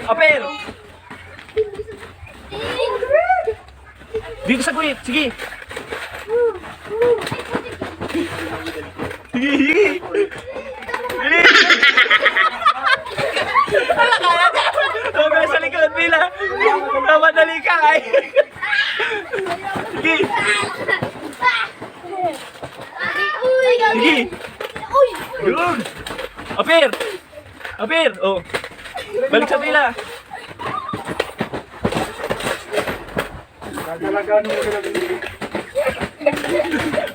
Apel! Dito sa guhit, sige. Sige, sige. Bilis! Wala kaya ka! Huwag sa likod, Bila. Madali ka, ay. Sige. Sige. Yun. Apir! Apir! Oh. Balik sa Bila.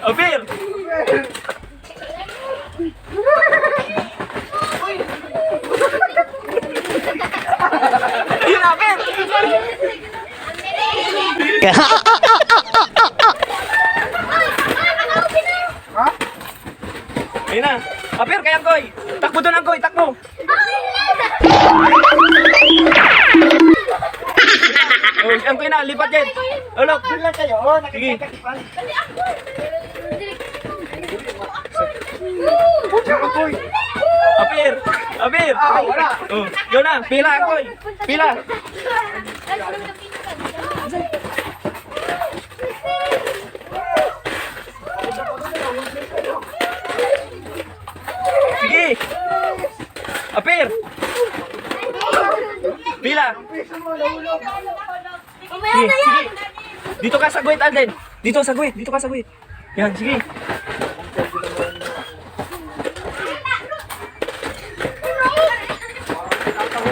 Apir! Yun, Apir! Ayun na. Apir, kaya Angkoy. Takbo doon, Angkoy. Takbo. Oh, Angkoy na. Lipat yan. Ulok. Sila kayo, oh, Sige. nakikita-kipan. Apir. Apir. Wala. Oh, yun na. Pila, Angkoy. Pila. Sige. Apir. Pila. Sige, sige. Dito ka sa guhit, Alden. Dito sa guhit, dito ka sa guhit. Yan, sige.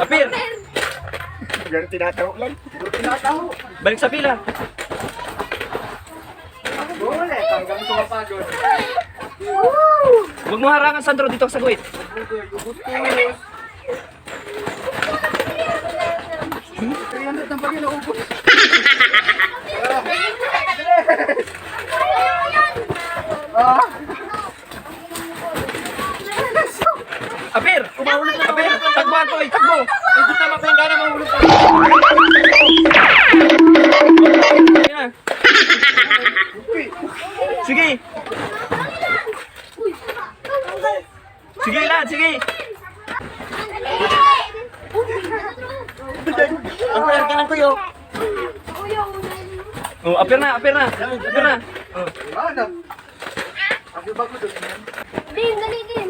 Apir. Ganun tinataho lang. Tinataho. Balik sa pila. Bule, hanggang sumapagod. Huwag mo harangan, Sandro, dito sa guhit. Gugutos. 300 ng pagin, naubos. Apir! Apir! Tagbo, Antoy! Tagbo! Hindi ka mapinggan na mahulog ka. Ayun na. Sige! Sige na, sige! Ang pera ka lang kuyo. Oh, apir na, apir na! Apir na! Oh. Ano? Ang iba ko doon. Din, dali din.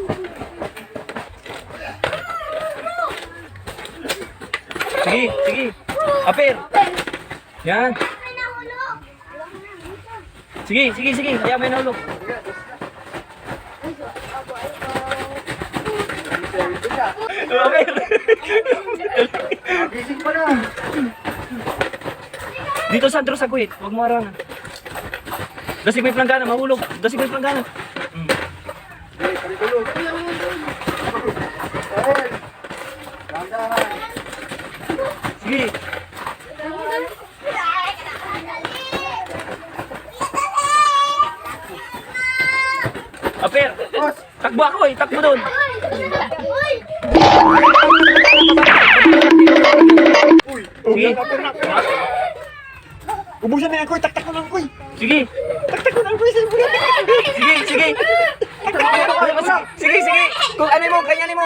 Sige, sige! Apir! Yan! Sige, sige, sige! Kaya may nahulog. Oh, apir! Gising pa na. Dito, Sandro, sa guhit. Huwag mo harangan. Dasig may planggana, mahulog. Dasig may planggana. Palitulog. Ayun. Dahan-dahan. Sige! Apir! Boss. Takbo ako eh! Takbo doon! Uy. Sige! Ubusan na yan, Koy. Taktak mo lang, Koy. Sige! Taktak mo lang, Koy. Sige! Sige! Sige! Sige! Kung ano mo, ganyan mo!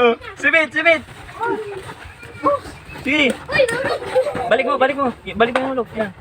Oh, sibit! Sibit! Sige! Balik mo! Balik mo! Balik mo yung hulog! Yan!